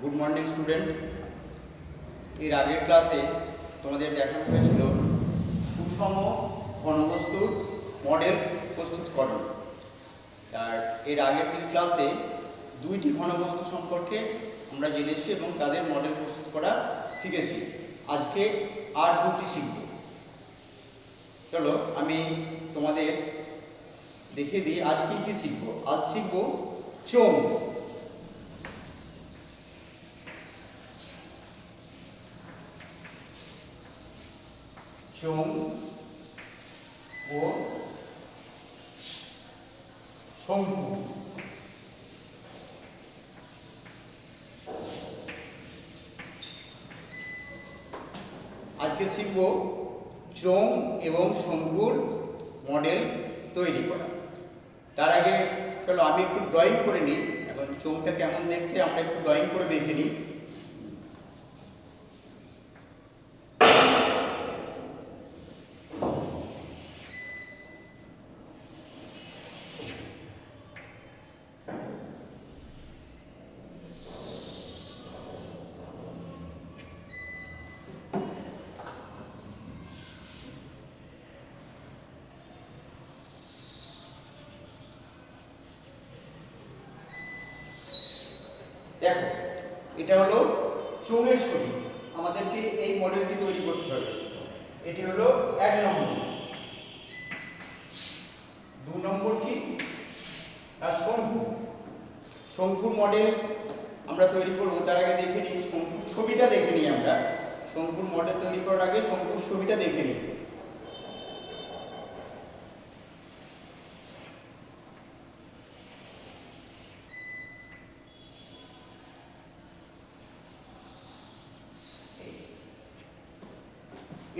Good morning student. এর আগের ক্লাসে তোমাদের দেখানো হয়েছিল সুষম ঘনবস্তুর মডেল প্রস্তুতকরণ। আর এর আগের দিন ক্লাসে দুইটি ঘনবস্তু সম্পর্কে আমরা জেনেছি এবং তাদের মডেল প্রস্তুত করা শিখেছি। আজকে আর দুটি শিখব। চলো আমি তোমাদের দেখিয়ে দিই আজ কি কি শিখব। আজ শিখব চোঙ। চোঙ ও শঙ্কু। আজকে শিখব চোঙ এবং শঙ্কুর মডেল তৈরি করা। তার আগে চলো আমি একটু ড্রয়িং করে নিই। এখন চোঙটা কেমন দেখতে আমরা একটু ড্রয়িং করে দেখে নিই। দেখো, এটা হলো চোঙের ছবি। আমাদেরকে এই মডেলটি তৈরি করতে হবে। এটি হলো 1 নম্বর। 2 নম্বর কি? আর শঙ্কু। শঙ্কুর মডেল আমরা তৈরি করব। তার আগে দেখে নিই শঙ্কুর ছবিটা দেখে নিই আমরা। শঙ্কুর মডেল তৈরি করার আগে শঙ্কুর ছবিটা দেখে নিই।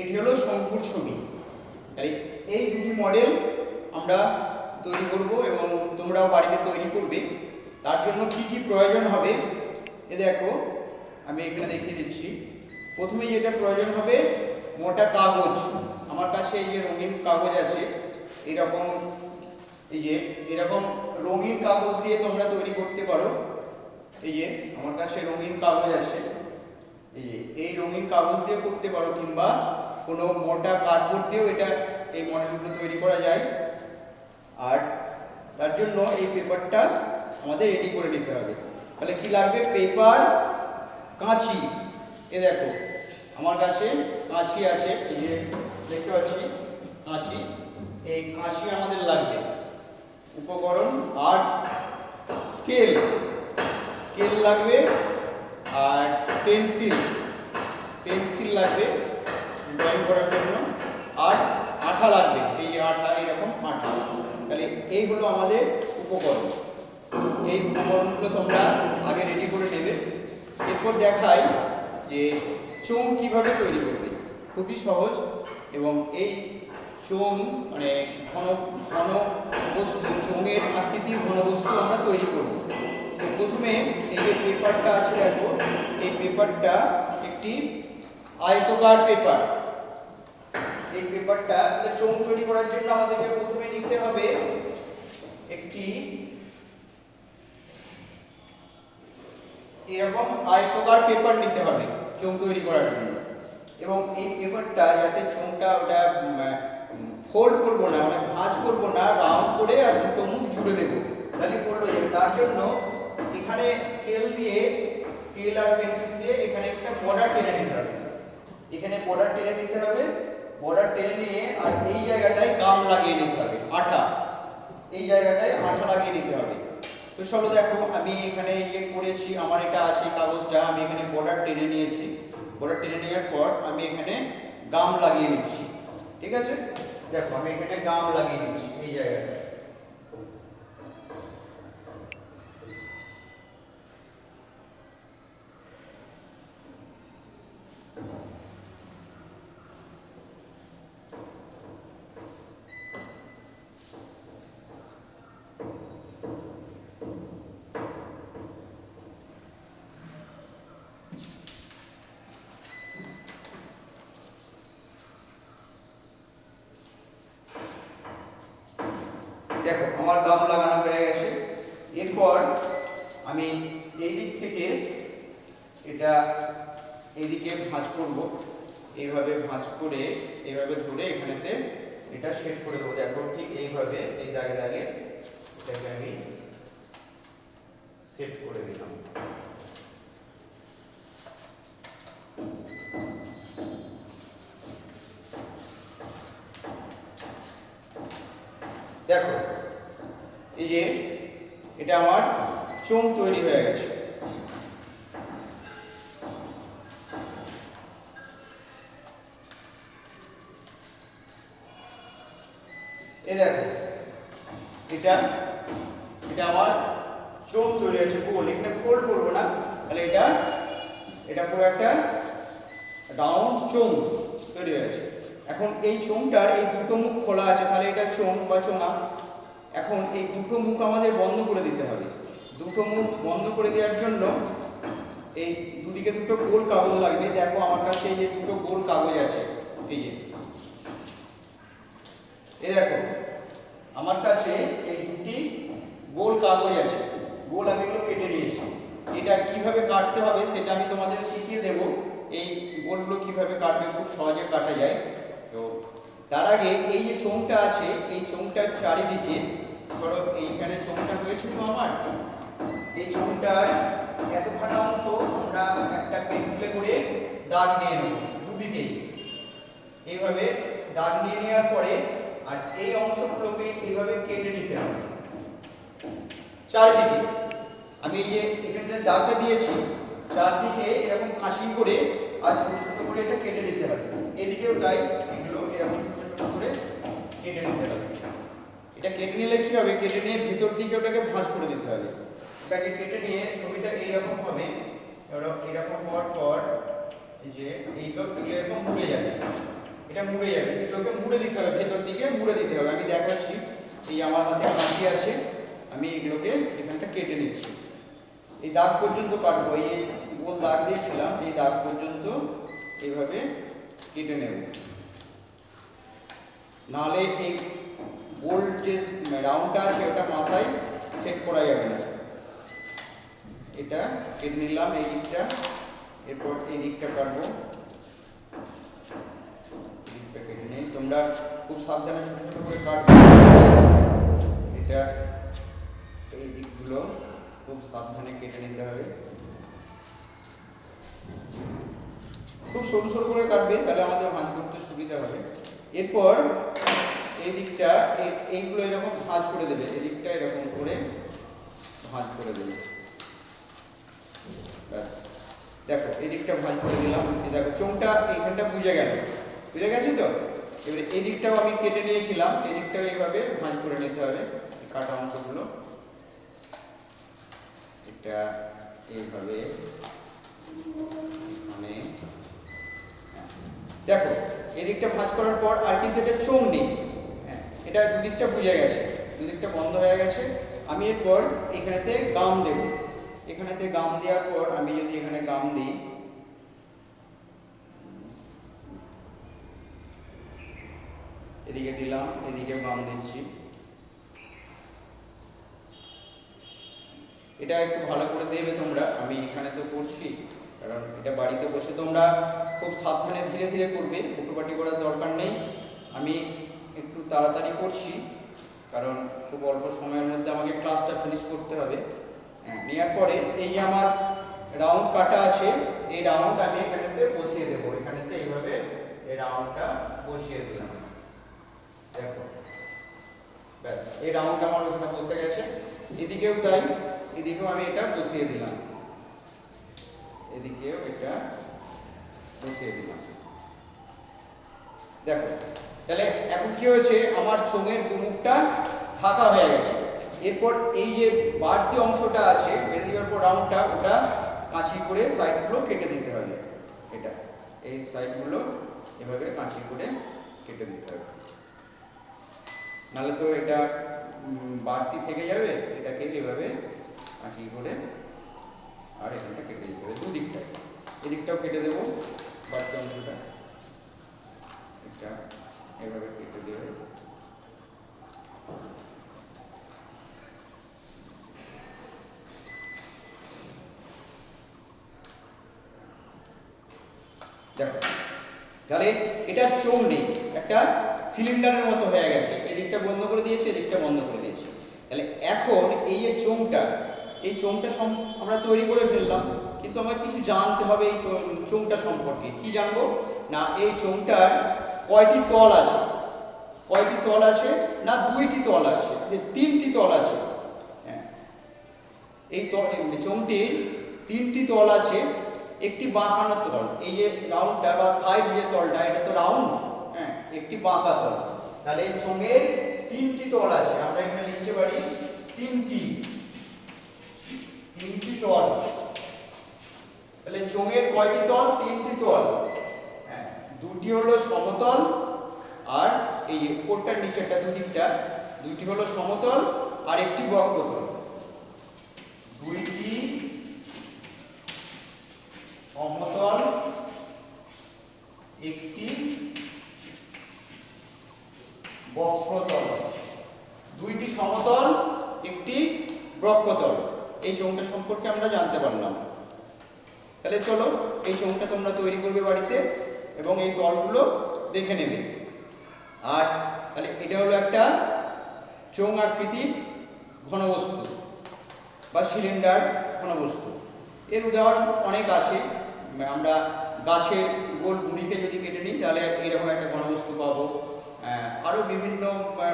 এটি হলো শঙ্কুর ছবি। তাই এই দুটি মডেল আমরা তৈরি করব এবং তোমরাও বাড়িতে তৈরি করবে। তার জন্য কি কি প্রয়োজন হবে এ দেখো, আমি এখানে দেখিয়ে দিচ্ছি। প্রথমে যেটা প্রয়োজন হবে মোটা কাগজ। আমার কাছে এই যে রঙিন কাগজ আছে, এরকম এই যে এরকম রঙিন কাগজ দিয়ে তোমরা তৈরি করতে পারো। এই যে আমার কাছে রঙিন কাগজ আছে, এই যে এই রঙিন কাগজ দিয়ে করতে পারো, কিংবা কোনো মোটা কার্ডবোর্ড দিয়েও এই মডেলগুলো তৈরি করা যায়। আর তার জন্য এই পেপারটা আমাদের রেডি করে নিতে হবে। তাহলে কি লাগবে? পেপার, কাঁচি। এ দেখো আমার কাছে কাঁচি আছে, এই যে দেখতে পাচ্ছি কাঁচি। এই কাঁচি আমাদের লাগবে উপকরণ। আর স্কেল লাগবে, আর পেন্সিল লাগবে ড্রয়িং করার জন্য। আর আঠা লাগবে, এই যে আঠা, এরকম আঠা। তাহলে এই হলো আমাদের উপকরণ। এই উপকরণগুলো তোমরা আগে রেডি করে নেবে। এরপর দেখাই যে চোঙ কিভাবে তৈরি করবে। খুবই সহজ। এবং এই চোঙ মানে ঘন বস্তু, চোঙের আকৃতির ঘনবস্তু আমরা তৈরি করব। তো প্রথমে এই যে পেপারটা আছে দেখো, এই পেপারটা একটি আয়তকার পেপার। এই পেপারটা চোঙ তৈরি করার জন্য আমাদেরকে প্রথমে নিতে হবে একটি এরকম আয়তকার পেপার নিতে হবে চোঙ তৈরি করার জন্য। এবং এই পেপারটা যাতে চোঙটা ওটা ফোল্ড করবো না, মানে ভাঁজ করবো না, রাউন্ড করে আর দুটো মুখ জুড়ে দেবো, তাহলে ফোল্ড হয়ে যাবে। তার জন্য এখানে স্কেল আর পেন্সিল দিয়ে এখানে একটা বর্ডার টেনে নিতে হবে। এখানে বর্ডার টেনে নিতে হবে। বর্ডার টেনে নিয়ে আর এই জায়গাটায় গাম লাগিয়ে নিতে হবে, আঠা। এই জায়গাটায় আঠা লাগিয়ে নিতে হবে। তো চলো দেখো, আমি এখানে যে করেছি, আমার এটা আছে কাগজটা, আমি এখানে বর্ডার টেনে নিয়েছি। বর্ডার টেনে নেওয়ার পর আমি এখানে গাম লাগিয়ে নিচ্ছি। ঠিক আছে, দেখো আমি এখানে গাম লাগিয়ে নিচ্ছি এই জায়গাটায়। দেখো আমার গাম লাগানো হয়ে গেছে। এরপর আমি এই দিক থেকে এটা এদিকে ভাঁজ করব, এইভাবে ভাঁজ করে এইভাবে ধরে এখানেতে এটা সেট করে দেবো। দেখো ঠিক এইভাবে এই দাগে দাগে এটাকে আমি সেট করে দিলাম। দেখো এই যে এটা আমার চোঙ তৈরি হয়ে গেছে। এই দেখো এটা এটা আমার চোঙ তৈরি হয়েছে গোল। এখানে ফোল্ড করবো না, তাহলে এটা পুরো একটা রাউন্ড চোঙ তৈরি হয়েছে। এখন এই চোঙটার এই দুটো মুখ খোলা আছে, তাহলে এটা চোঙ বা চোঙা। এখন এই দুটো মুখ আমাদের বন্ধ করে দিতে হবে। দুটো মুখ বন্ধ করে দেওয়ার জন্য এই দুদিকে দুটো গোল কাগজ লাগবে। দেখো আমার কাছে এই যে দুটো গোল কাগজ আছে, এই যে এই দেখো আমার কাছে এই দুটি গোল কাগজ আছে। গোল আমি এগুলো কেটে নিয়েছি। এটা কিভাবে কাটতে হবে সেটা আমি তোমাদের শিখিয়ে দেব। এই গোলগুলো কিভাবে কাটবে খুব সহজে কাটা যায়। তো তার আগে এই যে চোঙটা আছে, এই চোঙটার চারিদিকে ধরো এইখানে চোঙটা হয়েছে তো আমার, এই চোঙটার এতখানা অংশ আমরা একটা পেন্সিলে করে দাগ নিয়ে নেব দুদিকেই। এইভাবে দাগ নিয়ে নেওয়ার পরে আর এই অংশগুলোকে এইভাবে কেটে নিতে হবে চারিদিকে। আমি এই যে এখানে দাগটা দিয়েছি চারদিকে এরকম কাঁচি করে আর ছোট ছোট করে এটা কেটে নিতে হবে। এদিকেও তাই, এগুলো এরকম ছোট ছোট করে কেটে নিতে হবে। এটা কেটে নিলে কি হবে, কেটে নিয়ে ভিতর দিকে ওটাকে ভাঁজ করে দিতে হবে। ওটাকে কেটে নিয়ে ছবিটা এইরকম হবে। এরকম হওয়ার পর এই যে এইগুলো এরকম মুড়ে যাবে, এটা মুড়ে যাবে। এগুলোকে মুড়ে দিতে হবে, ভেতর দিকে মুড়ে দিতে হবে। আমি দেখাচ্ছি, এই আমার হাতে কাঁচি আছে, আমি এগুলোকে এখানটা কেটে নিচ্ছি। এই দাগ পর্যন্ত কাটবো। এই যে গোল দাগ দিয়েছিলাম এই দাগ পর্যন্ত এইভাবে কেটে নেব, নাহলে এই গোল যে রাউন্ডটা আছে ওটা মাথায় সেট করা যাবে না। এটা কেটে নিলাম এই দিকটা, এরপর এই দিকটা কাটবো। দিকটা কেটে নেই, তোমরা খুব সাবধানে ছোট ছোট করে কাটবে। এটা এই দিকগুলো খুব সাবধানে কেটে নিতে হবে। খুব সরু সরু করে কাটবে, তাহলে আমাদের ভাঁজ করতে সুবিধা হবে। এরপর এই দিকটা এইগুলো এরকম ভাঁজ করে দেবে, এই দিকটা এরকম করে ভাঁজ করে দেবে। ব্যাস দেখো এই দিকটা ভাঁজ করে দিলাম। এই দেখো চোঙটা এইখানটা বুঝে গেছে তো। এবারে এই দিকটাও আমি কেটে নিয়েছিলাম, এই দিকটাও এইভাবে ভাঁজ করে নিতে হবে। কাটা অংশগুলো এটা এইভাবে মানে দেখো এই দিকটা ভাঁজ করার পর আর কিন্তু এটা চোঙ নেই। হ্যাঁ, এটা দুদিকটা বুঝে গেছে, দুদিকটা বন্ধ হয়ে গেছে। আমি এরপর এখানেতে গাম দেব। এখানেতে গাম দেওয়ার পর আমি যদি এখানে গাম দিই, এদিকে দিলাম, এদিকেও গাম দিচ্ছি। এটা একটু ভালো করে দেবে তোমরা, আমি এখানে তো করছি, কারণ এটা বাড়িতে বসে তোমরা খুব সাবধানে ধীরে ধীরে করবে, হুটোপাটি করার দরকার নেই। আমি একটু তাড়াতাড়ি করছি কারণ খুব অল্প সময়ের মধ্যে আমাকে ক্লাসটা ফিনিশ করতে হবে। নেওয়ার পরে এই যে আমার রাউন্ড কাটা আছে, এই রাউন্ড আমি এখানেতে বসিয়ে দেবো। এখানেতে এইভাবে এই রাউন্ডটা বসিয়ে দিলাম। দেখো ব্যাস এই রাউন্ডটা আমার ওখানে বসে গেছে। এদিকেও তাই, এদিকেও আমি এটা বসিয়ে দিলাম, এদিকেও এটা বসিয়ে দিলাম। দেখো তাহলে এখন কি হয়েছে, আমার চোঙের দুমুখটা ফাঁকা হয়ে গেছে। এরপর এই যে বাড়তি অংশটা আছে বেড়ে দেওয়ার পর রাউন্ডটা, ওটা কাঁচি করে সাইডগুলো কেটে দিতে হবে। এটা এই সাইডগুলো এভাবে কাঁচি করে কেটে দিতে হবে, নাহলে তো এটা বাড়তি থেকে যাবে। এটাকে এভাবে কাঁচি করে আর এখানটা কেটে দিতে হবে দুদিকটাই। এদিকটাও কেটে দেবো, বাড়তি অংশটা এটা এভাবে কেটে দেবে। দেখো, তাহলে এটা চোঙ নেই, একটা সিলিন্ডারের মতো হয়ে গেছে, এদিকটা বন্ধ করে দিয়েছে, এদিকটা বন্ধ করে দিয়েছে। তাহলে এখন এই যে চোঙটা, এই চোঙটা আমরা তৈরি করে ফেললাম, কিন্তু আমার কিছু জানতে হবে এই চোঙটা সম্পর্কে। কি জানবো না, এই চোঙটার কয়টি তল আছে, কয়টি তল আছে না দুইটি তল আছে, তিনটি তল আছে। হ্যাঁ, এই চোঙটির তিনটি তল আছে, একটি বাঁকানো তল, এই যে রাউন্ডটা বা সাইড যে তলটা, এটা তো রাউন্ড, হ্যাঁ, একটি বাঁকা তল। তাহলে এই চোঙের তিনটি তল আছে, আমরা এখানে লিখতে পারি তিনটি তল। তাহলে চোঙের কয়টি তল? তিনটি তল। হ্যাঁ, দুটি হলো সমতল, আর এই যে উপরটার নিচেরটা দুদিকটা, দুটি হলো সমতল আর একটি বক্রতল। দুইটি সমতল, একটি বক্রতল। দুইটি সমতল, একটি বক্রতল। এই চোঙটা সম্পর্কে আমরা জানতে পারলাম। তাহলে চলো, এই চোঙটা তোমরা তৈরি করবে বাড়িতে এবং এই তলগুলো দেখে নেবে। আর তাহলে এটা হলো একটা চোঙ আকৃতির ঘনবস্তু বা সিলিন্ডার ঘনবস্তু। এর উদাহরণ অনেক আছে। আমরা গাছের গোল গুঁড়িকে যদি কেটে নিই তাহলে এইরকম একটা ঘনবস্তু পাবো। আরও বিভিন্ন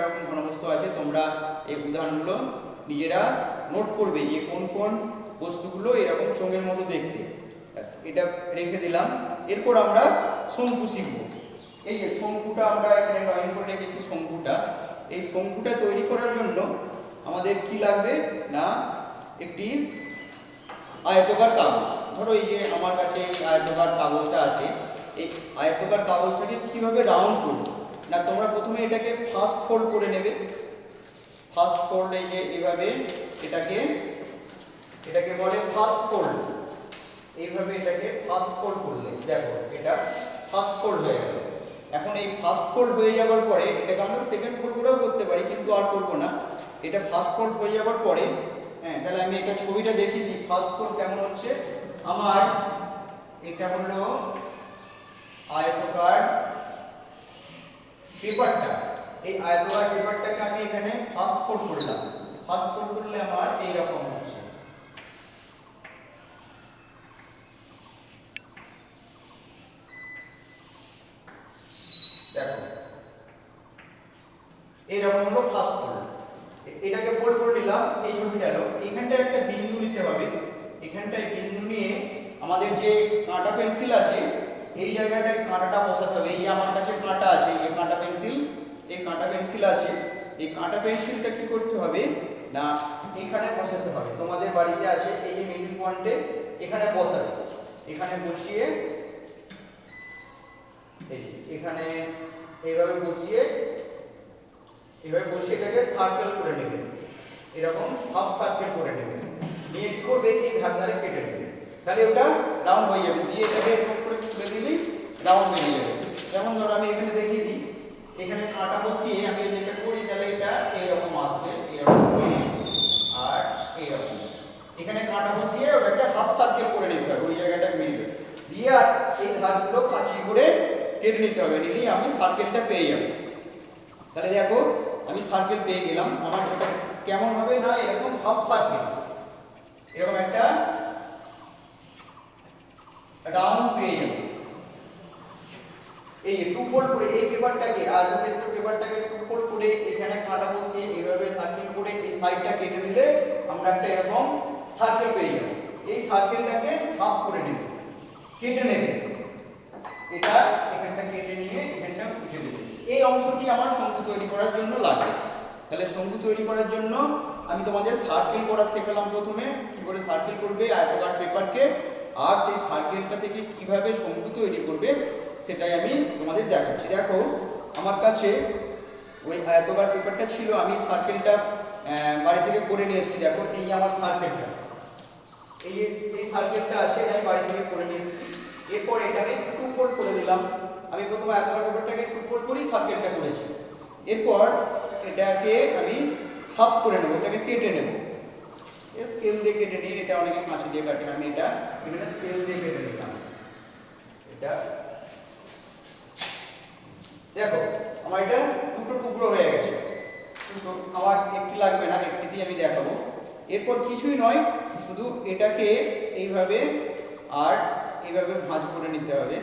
রকম ঘনবস্তু আছে, তোমরা এই উদাহরণগুলো নিজেরা নোট করবে যে কোন কোন বস্তুগুলো এরকম চোঙের মতো দেখতে। এটা রেখে দিলাম। এরপর আমরা শঙ্কু শিখব। এই যে শঙ্কুটা আমরা এখানে ড্রয়িং করে রেখেছি, শঙ্কুটা, এই শঙ্কুটা তৈরি করার জন্য আমাদের কি লাগবে না, একটি আয়তকার কাগজ। ধরো এই যে আমার কাছে এই আয়তকার কাগজটা আছে, এই আয়তকার কাগজটাকে কিভাবে রাউন্ড করব না, তোমরা প্রথমে এটাকে ফার্স্ট ফোল্ড করে নেবে। ফার্স্ট ফোল্ড, এই যে এইভাবে এটাকে বলে ফার্স্ট ফোল্ড। এইভাবে এটাকে ফার্স্ট ফোল্ড করলে দেখো এটা ফার্স্ট ফোল্ড হয়ে গেল। এখন এই ফার্স্ট ফোল্ড হয়ে যাওয়ার পরে এটাকে আমরা সেকেন্ড ফোল্ড করেও করতে পারি, কিন্তু আর করবো না। এটা ফার্স্ট ফোল্ড হয়ে যাওয়ার পরে, হ্যাঁ, তাহলে আমি এটা ছবিটা দেখিয়ে দিই ফার্স্ট ফোল্ড কেমন হচ্ছে। আমার এটা হলো আয়তকার পেপারটা, এই আয়তকার পেপারটাকে আমি এখানে ফার্স্ট ফোল্ড করলাম। ফার্স্ট ফোল্ড করলে আমার এইরকম হচ্ছে। দেখো এইরকম হলো ফার্স্ট ফোল্ড। এটাকে ফোল্ড করে নিলাম, এই ছবিটা হলো। এখানটায় একটা বিন্দু নিতে হবে, এখানটায় বিন্দু নিয়ে আমাদের যে কাঁটা পেন্সিল আছে এই জায়গাটায় কাঁটাটা বসাতে হবে। এই যে আমার কাছে কাঁটা আছে, এই কাঁটা পেন্সিল, এই কাঁটা পেন্সিল আছে, এই কাঁটা পেন্সিলটা কি করতে হবে না এখানে বসাতে হবে। তোমাদের বাড়িতে আছে এই যে মিডল পয়েন্টে, এখানে বসাবে। এখানে বসিয়ে এখানে এইভাবে বসিয়ে এটাকে সার্কেল করে নেবে, এরকম হাফ সার্কেল করে নেবে। নিয়ে কি করবে, এই ধারে কেটে নেবে, তাহলে ওটা রাউন্ড হয়ে যাবে। দিয়ে এটাকে এরকম করে তুলে দিলেই রাউন্ড হয়ে যাবে। যেমন ধরো আমি এখানে দেখিয়ে দিই, এখানে কাঁটা বসিয়ে আমি যেটা করি তাহলে এটা এইরকম আসবে, এরকম হয়ে আর এইরকম। এখানে কাঁটা বসিয়ে ওটাকে হাফ সার্কেল করে নিতে হবে, ওই জায়গাটা মিলবে। দিয়ে আর এই ধারগুলো কাঁচি করে কেটে নিতে হবে, নিলেই আমি সার্কেলটা পেয়ে যাব। তাহলে দেখো আমি সার্কেল পেয়ে গেলাম। আমার এটা কেমন হবে না, এরকম হাফ সার্কেল, এরকম একটা রাউন্ড পেয়ে যাবে। এই টু ফোল্ড করে এই পেপারটাকে, আয়তক্ষেত্র পেপারটাকে টু ফোল্ড করে এখানে কাঁটা বসিয়ে এইভাবে সার্কেল করে এই সাইডটা কেটে নিলে আমরা একটা এরকম সার্কেল পেয়ে যাব। এই সার্কেলটাকে হাফ করে নেব, কেটে নেবে, এটা এখানটা কেটে নিয়ে এখানটা মুছে দেবে। এই অংশটি আমার শঙ্কু তৈরি করার জন্য লাগবে। তাহলে শঙ্কু তৈরি করার জন্য আমি তোমাদের সার্কেল করা শেখালাম। প্রথমে কি করে সার্কেল করবে আয়তকার পেপারকে, আর সেই সার্কেলটা থেকে কিভাবে শঙ্কু তৈরি করবে সেটাই আমি তোমাদের দেখাচ্ছি। দেখো আমার কাছে ওই আয়তকার পেপারটা ছিল, আমি সার্কেলটা বাড়ি থেকে করে নিয়ে এসেছি। দেখো এই আমার সার্কেলটা, এই সার্কেলটা আছে, এটা আমি বাড়ি থেকে করে নিয়ে এসেছি। এরপর এটাকে টু ফোল্ড করে দিলাম। আমি প্রথমে আয়তকার পেপারটাকে টু ফোল্ড করেই সার্কেলটা করেছি। এরপর এটাকে আমি হাফ করে নেব, এটাকে কেটে নেব, স্কেল দিয়ে কেটে নিই। এটা অনেকে কাঁচি দিয়ে কাটে, আমি এটা এখানে স্কেল দিয়ে কেটে নিলাম। এটা দেখো আমার এটা দুটো টুকরো হয়ে গেছে, দুটো, আমার একটি লাগবে না, একটি দিয়ে আমি দেখাবো। এরপর কিছুই নয়, শুধু এটাকে এইভাবে আর এইভাবে ভাঁজ করে নিতে হবে।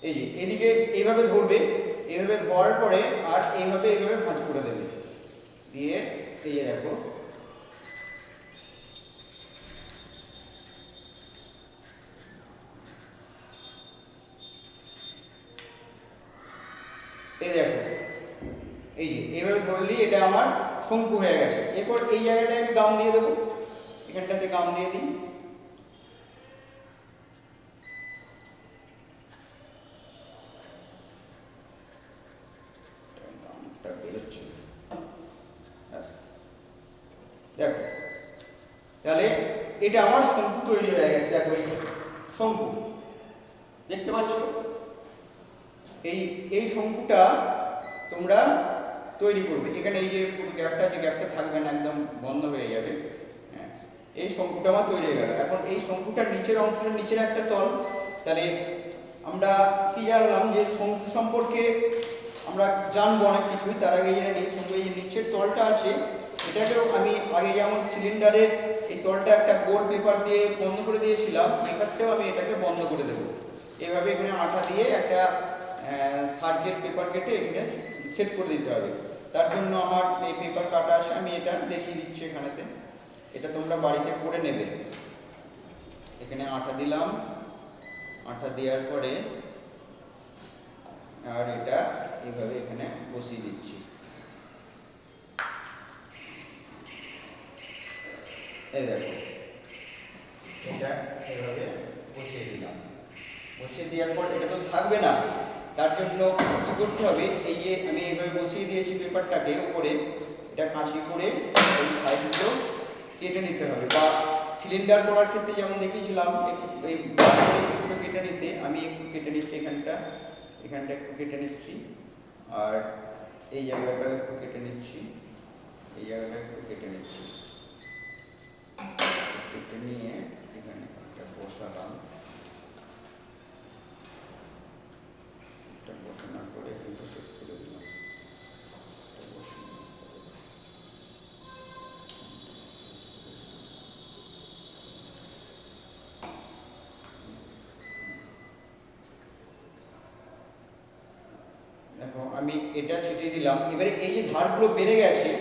এই যে এদিকে এইভাবে ধরবে, এইভাবে ধরার পরে আর এইভাবে এইভাবে ভাঁজ করে দেবে, দিয়ে এই যে দেখো এই দেখো এই যে এইভাবে ধরলেই এটা আমার শঙ্কু হয়ে গেছে। এরপর এই জায়গাটায় আমি গাম দিয়ে দেবো, এখানটাতে গাম দিয়ে দিই। দেখো তাহলে এটা আমার শঙ্কু তৈরি হয়ে গেছে। দেখো এই শঙ্কু দেখতে পাচ্ছ, এই শঙ্কুটা তোমরা তৈরি করবে। এখানে এই যে পুরো গ্যাপটা আছে, গ্যাপটা থাকবে না, একদম বন্ধ হয়ে যাবে। হ্যাঁ, এই শঙ্কুটা আমার তৈরি হয়ে গেল। এখন এই শঙ্কুটার নিচের অংশটা, নিচের একটা তল, তাহলে আমরা কি জানলাম যে শঙ্কু সম্পর্কে আমরা জানবো অনেক কিছুই। তার আগে জেনে নিই শঙ্কু এই যে নিচের তলটা আছে, এটাকেও আমি আগে যেমন সিলিন্ডারের এই তলটা একটা গোল পেপার দিয়ে বন্ধ করে দিয়েছিলাম, এক্ষেত্রেও আমি এটাকে বন্ধ করে দেবো। এভাবে এখানে আঠা দিয়ে একটা সার্কেল পেপার কেটে এখানে সেট করে দিতে হবে। তার জন্য আমার এই পেপার কাটা আছে, আমি এটা দেখিয়ে দিচ্ছি এখানেতে। এটা তোমরা বাড়িতে করে নেবে। এখানে আঠা দিলাম, আঠা দেওয়ার পরে আর এটা এইভাবে এখানে বসিয়ে দিচ্ছি। এই দেখো এটা এইভাবে বসিয়ে দিলাম। বসিয়ে দেওয়ার পর এটা তো থাকবে না, তার জন্য কি করতে হবে, এই যে আমি এইভাবে বসিয়ে দিয়েছি পেপারটাকে উপরে, এটা কাঁচি করে এই সাইডগুলো কেটে নিতে হবে। বা সিলিন্ডার করার ক্ষেত্রে যেমন দেখিয়েছিলাম এই একটু কেটে নিতে, আমি একটু কেটে নিচ্ছি এখানটা, এখানটা একটু কেটে নিচ্ছি, আর এই জায়গাটা একটু কেটে নিচ্ছি, এই জায়গাটা একটু কেটে নিচ্ছি। কেটে নিয়ে এখানে একটা বসালাম, বসানোর পরে কিন্তু সেট করে দিলাম। দেখো আমি এটা ছিটিয়ে দিলাম। এবারে এই যে ধারগুলো বেড়ে গেছে,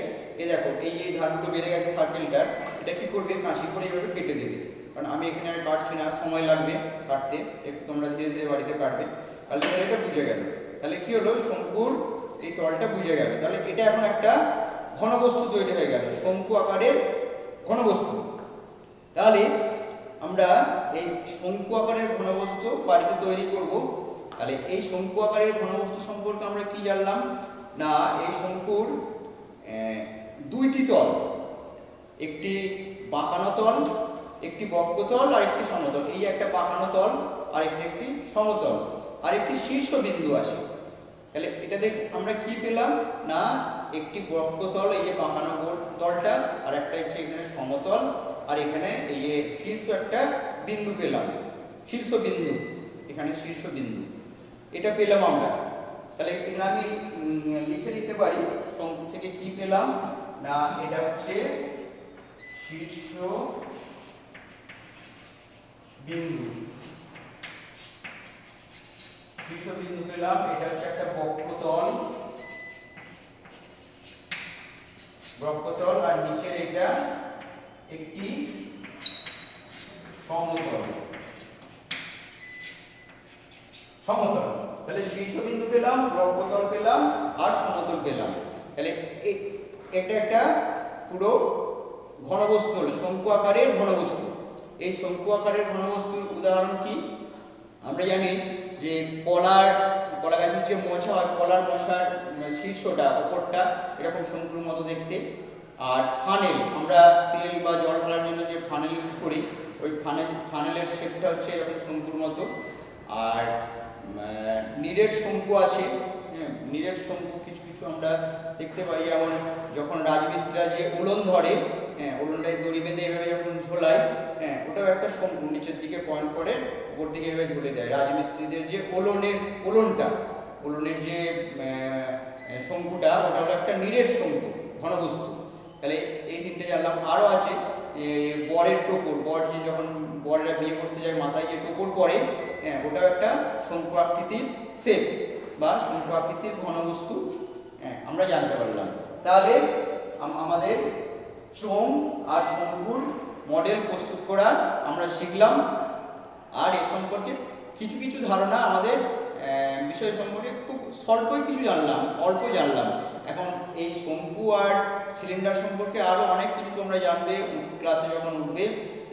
এই দেখো এই যে ধারগুলো বেড়ে গেছে সার্কেলটার, এটা কি করবে, কাঁচি করে এইভাবে কেটে দেবে। কারণ আমি এখানে আর কাটছি না, সময় লাগবে কাটতে, একটু তোমরা ধীরে ধীরে বাড়িতে কাটবে। তাহলে এটা বুঝে গেল। তাহলে কি হলো, শঙ্কুর এই তলটা বুঝে গেল। তাহলে এটা এখন একটা ঘনবস্তু তৈরি হয়ে গেল, শঙ্কু আকারের ঘনবস্তু। তাহলে আমরা এই শঙ্কু আকারের ঘনবস্তু বাড়িতে তৈরি করব। তাহলে এই শঙ্কু আকারের ঘনবস্তু সম্পর্কে আমরা কি জানলাম না, এই শঙ্কুর দুইটি তল, একটি বাঁকানো তল, একটি বক্রতল আর একটি সমতল। এই একটা বাঁকানো তল আর একটি সমতল আর একটি শীর্ষ বিন্দু আছে। তাহলে এটা দেখ আমরা কি পেলাম না, একটি বক্রতল, এই যে বাঁকানো তলটা, আর একটা হচ্ছে এখানে সমতল, আর এখানে এই যে শীর্ষ একটা বিন্দু পেলাম, শীর্ষ বিন্দু, এখানে শীর্ষ বিন্দু এটা পেলাম আমরা। তাহলে এখানে আমি লিখে দিতে পারি শঙ্কু থেকে কি পেলাম না, এটা হচ্ছে শীর্ষ বিন্দু, শীর্ষ বিন্দু পেলাম। এটা হচ্ছে একটা বক্রতল, বক্রতল, আর নিচের এটা একটি সমতল, সমতল। তাহলে শীর্ষবিন্দু পেলাম, বক্রতল পেলাম আর সমতল পেলাম। তাহলে এটা একটা পুরো ঘনবস্তু হলো, শঙ্কু আকারের ঘনবস্তু। এই শঙ্কু আকারের ঘনবস্তুর উদাহরণ কি, আমরা জানি যে কলা গাছের যে মোচা হয়, কলার মোচার শীর্ষটা ওপরটা এরকম শঙ্কুর মতো দেখতে। আর ফানেল, আমরা তেল বা জল ঢালার জন্য যে ফানেল ইউজ করি, ওই ফানেলের শেপটা হচ্ছে এরকম শঙ্কুর মতো। আর নিরেট শঙ্কু আছে, নিরেট শঙ্কু কিছু কিছু আমরা দেখতে পাই, যেমন যখন রাজমিস্ত্রিরা যে উলন ধরে, হ্যাঁ ওলনটায় দড়ি বেঁধে এভাবে যখন ঝোলাই, হ্যাঁ ওটাও একটা শঙ্কু, নিচের দিকে পয়েন্ট করে উপর দিকে এভাবে ঝুলে দেয়। রাজমিস্ত্রিদের যে ওলনের যে শঙ্কুটা, ওটা হলো একটা নিরেট শঙ্কু, ঘনবস্তু। তাহলে এই তিনটে জানলাম। আরও আছে বরের টোপর, বর যে যখন বরেরা বিয়ে করতে যায় মাথায় যে টোপর পরে, হ্যাঁ ওটাও একটা শঙ্কু আকৃতির শেপ বা শঙ্কু আকৃতির ঘনবস্তু, হ্যাঁ আমরা জানতে পারলাম। তাহলে আমাদের চোঙ আর শঙ্কুর মডেল প্রস্তুত করা আমরা শিখলাম। আর এ সম্পর্কে কিছু কিছু ধারণা আমাদের বিষয় সম্পর্কে খুব স্বল্পই কিছু জানলাম, অল্প জানলাম। এখন এই শঙ্কু আর সিলিন্ডার সম্পর্কে আরও অনেক কিছু তোমরা জানবে উঁচু ক্লাসে যখন উঠবে।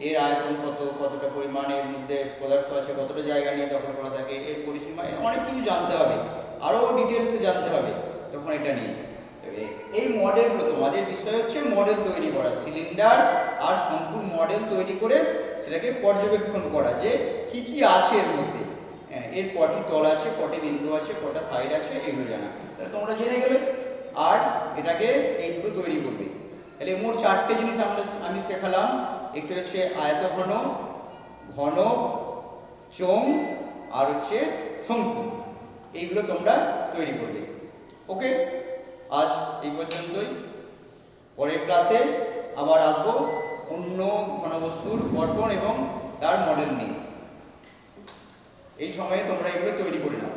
এর আয়তন কতটা পরিমাণ, এর মধ্যে পদার্থ আছে, কতটা জায়গা নিয়ে দখল করা থাকে, এর পরিসীমা, অনেক কিছু জানতে হবে, আরও ডিটেলসে জানতে হবে তখন এটা নিয়ে। এই মডেলগুলো, তোমাদের বিষয় হচ্ছে মডেল তৈরি করা, সিলিন্ডার আর শঙ্কুর মডেল তৈরি করে সেটাকে পর্যবেক্ষণ করা যে কি কি আছে এর মধ্যে, এর কটি তল আছে, কটি বিন্দু আছে, কটা সাইড আছে, এগুলো জানা। তাহলে তোমরা জেনে গেলে। আর এটাকে এই দুটো তৈরি করবে। তাহলে মোট 4টে জিনিস আমি শেখালাম। একটু হচ্ছে আয়তঘন, ঘনক, চোঙ আর হচ্ছে শঙ্কু। এইগুলো তোমরা তৈরি করবে। ওকে, আজ এই পর্যন্তই। পরের ক্লাসে আবার আসবো অন্য ঘনবস্তুর গঠন এবং তার মডেল নিয়ে। এই সময়ে তোমরা এগুলো তৈরি করে নাও।